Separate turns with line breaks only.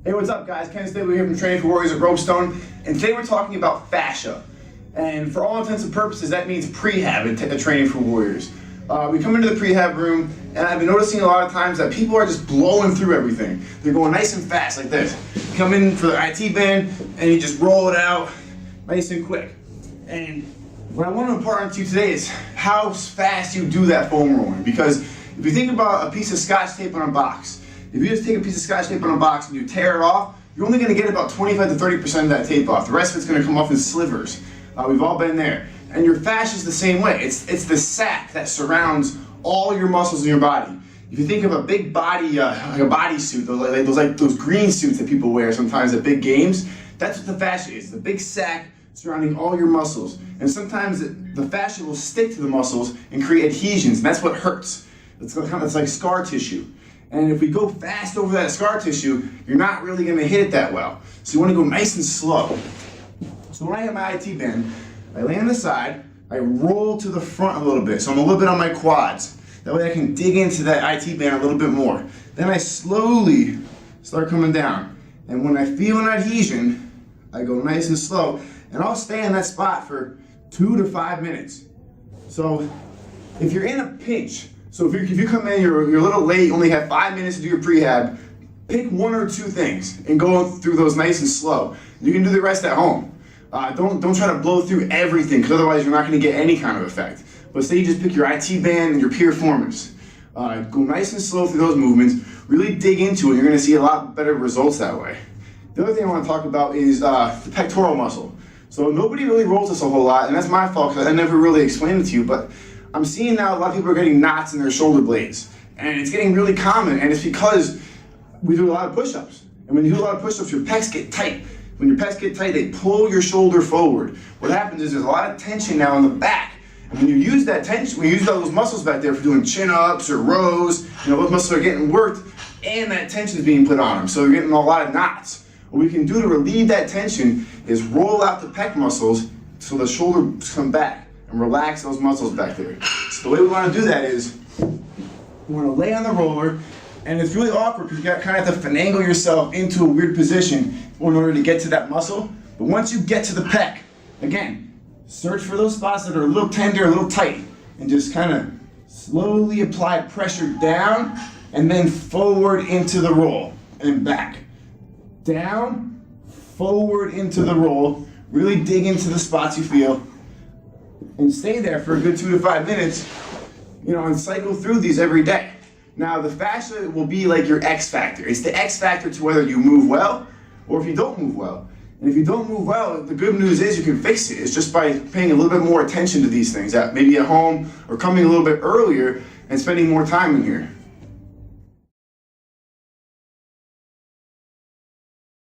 Hey, what's up guys? Ken We're here from Training for Warriors at Ropestone, and today we're talking about fascia. And for all intents and purposes, that means prehab in Training for Warriors. We come into the prehab room, and I've been noticing a lot of times that people are just blowing through everything. They're going nice and fast like this. Come in for the IT band, and you just roll it out nice and quick. And what I want to impart on to you today is how fast you do that foam rolling. Because if you think about a piece of Scotch tape on a box, if you just take a piece of Scotch tape on a box and you tear it off, you're only going to get about 25 to 30% of that tape off. The rest of it's going to come off in slivers. We've all been there. And your fascia is the same way. It's the sac that surrounds all your muscles in your body. If you think of a big body, like a bodysuit, those green suits that people wear sometimes at big games, that's what the fascia is. The big sac surrounding all your muscles. And sometimes the fascia will stick to the muscles and create adhesions, and that's what hurts. It's like scar tissue. And if we go fast over that scar tissue, you're not really going to hit it that well. So you want to go nice and slow. So when I have my IT band, I lay on the side, I roll to the front a little bit, so I'm a little bit on my quads. That way I can dig into that IT band a little bit more. Then I slowly start coming down. And when I feel an adhesion, I go nice and slow, and I'll stay in that spot for 2 to 5 minutes. So if you're in a pinch, so if you come in, you're a little late, you only have 5 minutes to do your prehab, pick 1 or 2 things and go through those nice and slow. You can do the rest at home. Don't try to blow through everything, because otherwise you're not going to get any kind of effect. But say you just pick your IT band and your piriformis. Go nice and slow through those movements, really dig into it, you're going to see a lot better results that way. The other thing I want to talk about is the pectoral muscle. So nobody really rolls this a whole lot, and that's my fault because I never really explained it to you, but I'm seeing now a lot of people are getting knots in their shoulder blades, and it's getting really common, and it's because we do a lot of push-ups. And when you do a lot of push-ups, your pecs get tight. When your pecs get tight, they pull your shoulder forward. What happens is there's a lot of tension now in the back. And when you use that tension, when you use those muscles back there for doing chin-ups or rows, those muscles are getting worked, and that tension is being put on them. So you're getting a lot of knots. What we can do to relieve that tension is roll out the pec muscles so the shoulders come back and relax those muscles back there. So the way we want to do that is we want to lay on the roller, and it's really awkward because you kind of have to finagle yourself into a weird position in order to get to that muscle. But once you get to the pec, again, search for those spots that are a little tender, a little tight, and just kind of slowly apply pressure down and then forward into the roll and back. Down, forward into the roll, really dig into the spots you feel, and stay there for a good 2 to 5 minutes, and cycle through these every day. Now the fascia will be like your X factor. It's the X factor to whether you move well or if you don't move well. And if you don't move well, the good news is you can fix it. It's just by paying a little bit more attention to these things, maybe at home or coming a little bit earlier and spending more time in here.